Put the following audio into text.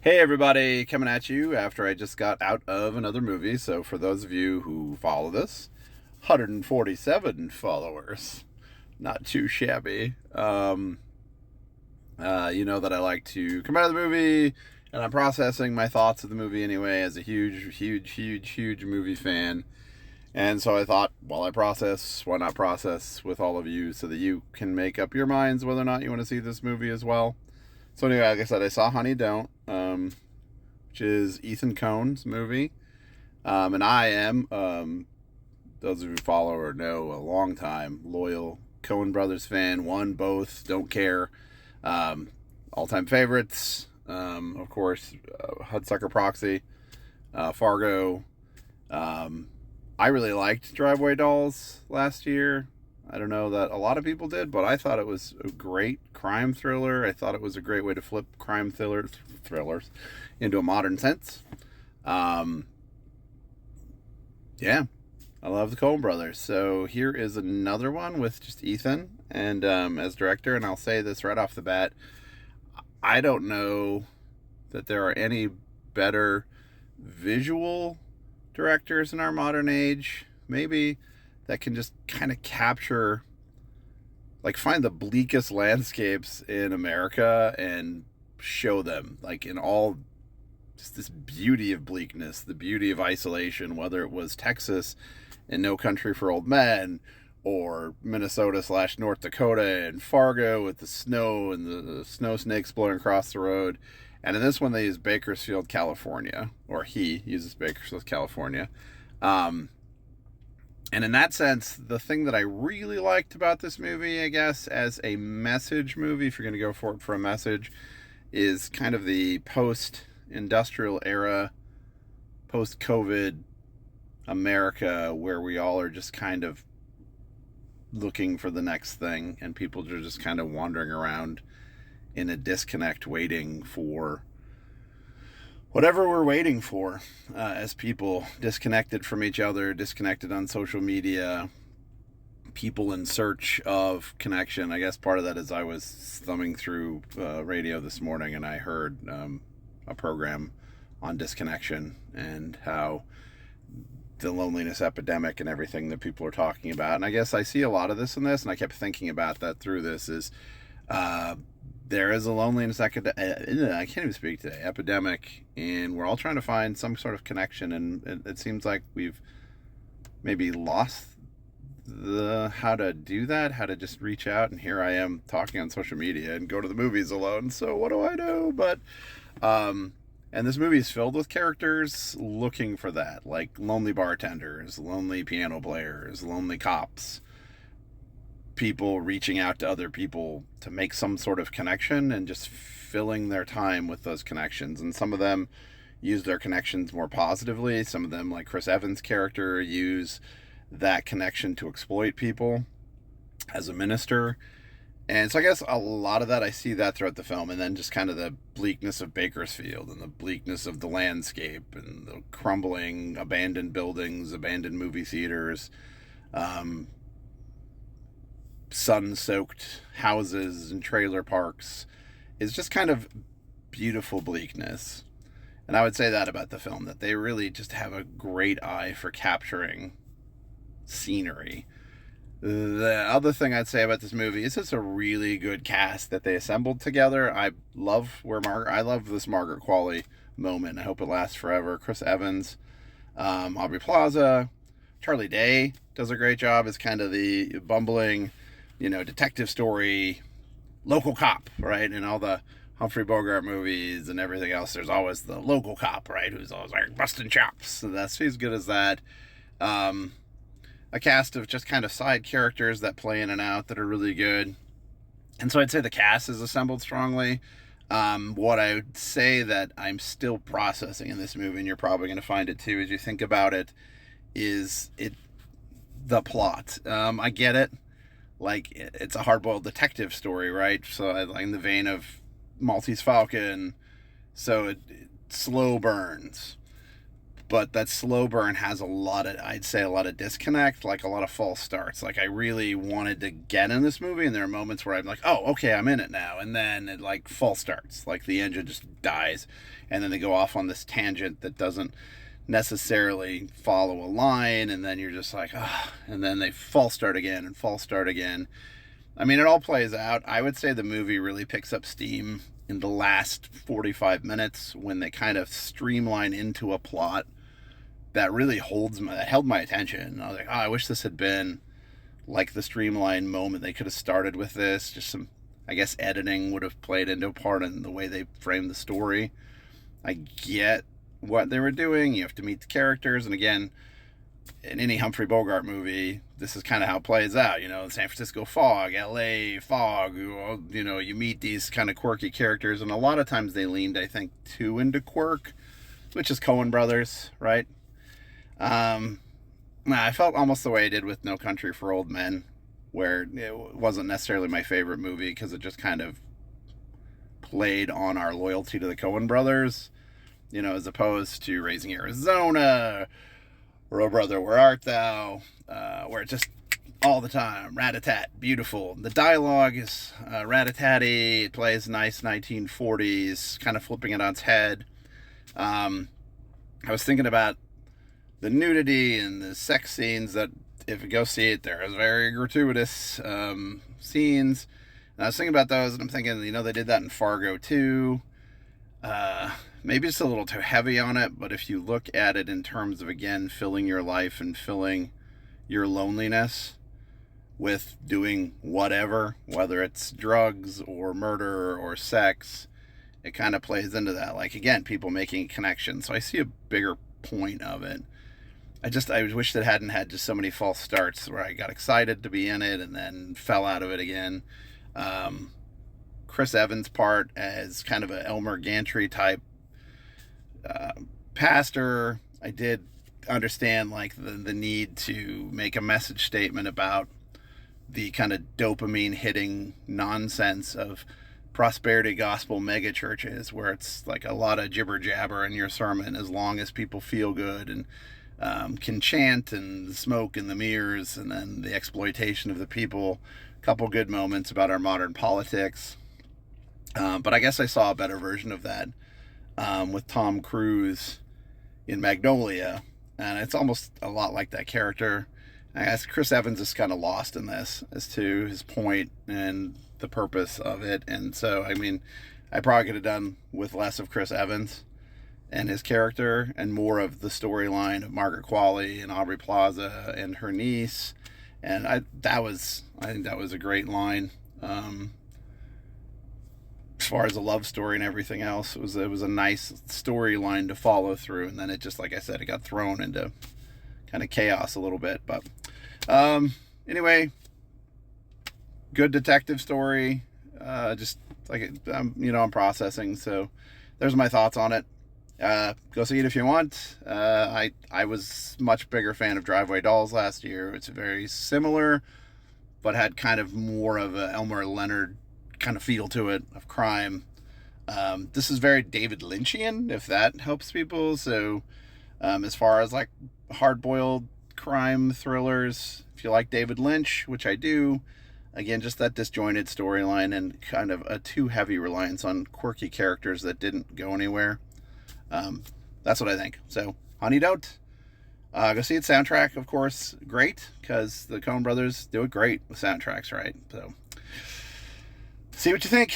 Hey everybody, coming at you after I just got out of another movie. So for those of you who follow this, 147 followers, not too shabby. You know that I like to come out of the movie, and I'm processing my thoughts of the movie anyway as a huge movie fan. And so I thought, while I process, why not process with all of you so that you can make up your minds whether or not you want to see this movie as well. So anyway, like I said, I saw Honey Don't. Which is Ethan Coen's movie. And I am, those of you who follow or know, a long time loyal Coen Brothers fan. One, both, don't care. All time favorites, of course, Hudsucker Proxy, Fargo. I really liked Driveway Dolls last year. I don't know that a lot of people did, but I thought it was a great crime thriller. I thought it was a great way to flip crime thrillers into a modern sense. Um, yeah, I love the Coen Brothers. So here is another one with just Ethan and as director. And I'll say this right off the bat: I don't know that there are any better visual directors in our modern age. Maybe that can just kind of capture, like, find the bleakest landscapes in America and show them, like, in all just this beauty of bleakness, the beauty of isolation, whether it was Texas and No Country for Old Men, or Minnesota / North Dakota and Fargo with the snow and the snow snakes blowing across the road. And in this one, they use Bakersfield, California, or he uses Bakersfield, California. Um, and in that sense, the thing that I really liked about this movie, I guess, as a message movie, if you're going to go for it for a message, is kind of the post-industrial era, post-COVID America, where we all are just kind of looking for the next thing, and people are just kind of wandering around in a disconnect, waiting for whatever we're waiting for, as people, disconnected from each other, disconnected on social media, people in search of connection. I guess part of that is I was thumbing through radio this morning, and I heard a program on disconnection and how the loneliness epidemic and everything that people are talking about. And I guess I see a lot of this in this, and I kept thinking about that through this, is there is a loneliness I can't even speak today, epidemic, and we're all trying to find some sort of connection, and it seems like we've maybe lost the how to do that, how to just reach out. And here I am talking on social media and go to the movies alone, so what do I do? But and this movie is filled with characters looking for that, like lonely bartenders, lonely piano players, lonely cops, people reaching out to other people to make some sort of connection and just filling their time with those connections. And some of them use their connections more positively. Some of them, like Chris Evans' character, use that connection to exploit people as a minister. And so I guess a lot of that, I see that throughout the film. And then just kind of the bleakness of Bakersfield and the bleakness of the landscape and the crumbling abandoned buildings, abandoned movie theaters, sun-soaked houses and trailer parks, is just kind of beautiful bleakness. And I would say that about the film, that they really just have a great eye for capturing scenery. The other thing I'd say about this movie is it's a really good cast that they assembled together. I love this Margaret Qualley moment. I hope it lasts forever. Chris Evans, Aubrey Plaza, Charlie Day does a great job as kind of the bumbling, detective story, local cop, right? In all the Humphrey Bogart movies and everything else, there's always the local cop, right? Who's always like busting chops. So that's as good as that. A cast of just kind of side characters that play in and out that are really good. And so I'd say the cast is assembled strongly. What I would say that I'm still processing in this movie, and you're probably going to find it too as you think about it, is the plot. I get it. Like, it's a hard-boiled detective story, right? So in the vein of Maltese Falcon, so it slow burns. but that slow burn has a lot of, I'd say, a lot of disconnect, like a lot of false starts. Like I really wanted to get in this movie, and there are moments where I'm like, oh, okay, I'm in it now, and then it like false starts, like the engine just dies, and then they go off on this tangent that doesn't necessarily follow a line, and then you're just like, ah, oh, and then they false start again and false start again. I mean, it all plays out. I would say the movie really picks up steam in the last 45 minutes when they kind of streamline into a plot that really that held my attention. I was like, oh, I wish this had been like the streamlined moment. They could have started with this. Just some, I guess, editing would have played into a part in the way they framed the story. I get what they were doing. You have to meet the characters. And again, in any Humphrey Bogart movie, this is kind of how it plays out. You know, San Francisco fog, LA fog, you know, you meet these kind of quirky characters. And a lot of times they leaned, I think, too into quirk, which is Coen Brothers, right? I felt almost the way I did with No Country for Old Men, where it wasn't necessarily my favorite movie because it just kind of played on our loyalty to the Coen Brothers, you know, as opposed to Raising Arizona, or Oh Brother, Where Art Thou, where it just all the time, rat-a-tat, beautiful. The dialogue is rat-a-tatty, it plays nice 1940s, kind of flipping it on its head. I was thinking about the nudity and the sex scenes that, if you go see it, there is very gratuitous scenes. And I was thinking about those, and I'm thinking, you know, they did that in Fargo too. Maybe it's a little too heavy on it, but if you look at it in terms of, again, filling your life and filling your loneliness with doing whatever, whether it's drugs or murder or sex, it kind of plays into that. Like, again, people making a connection. So I see a bigger point of it. I wish that hadn't had just so many false starts where I got excited to be in it and then fell out of it again. Chris Evans' part as kind of an Elmer Gantry type pastor, I did understand like the need to make a message statement about the kind of dopamine hitting nonsense of prosperity gospel mega churches, where it's like a lot of jibber jabber in your sermon as long as people feel good and can chant and smoke in the mirrors, and then the exploitation of the people. A couple good moments about our modern politics, but I guess I saw a better version of that with Tom Cruise in Magnolia, and it's almost a lot like that character. I guess Chris Evans is kind of lost in this as to his point and the purpose of it, and so I mean, I probably could have done with less of Chris Evans and his character and more of the storyline of Margaret Qualley and Aubrey Plaza and her niece. And I think that was a great line. As far as a love story and everything else, it was a nice storyline to follow through. And then it just, like I said, it got thrown into kind of chaos a little bit. But anyway, good detective story. Just like I'm processing. So there's my thoughts on it. Go see it if you want. I was much bigger fan of Driveway Dolls last year. It's very similar, but had kind of more of a Elmer Leonard kind of feel to it of crime. This is very David Lynchian, if that helps people. So as far as like hard-boiled crime thrillers, if you like David Lynch, which I do, again, just that disjointed storyline and kind of a too heavy reliance on quirky characters that didn't go anywhere. That's what I think. So, Honey Don't. Go see it. Soundtrack, of course, great, because the Coen Brothers do it great with soundtracks, right? So, see what you think.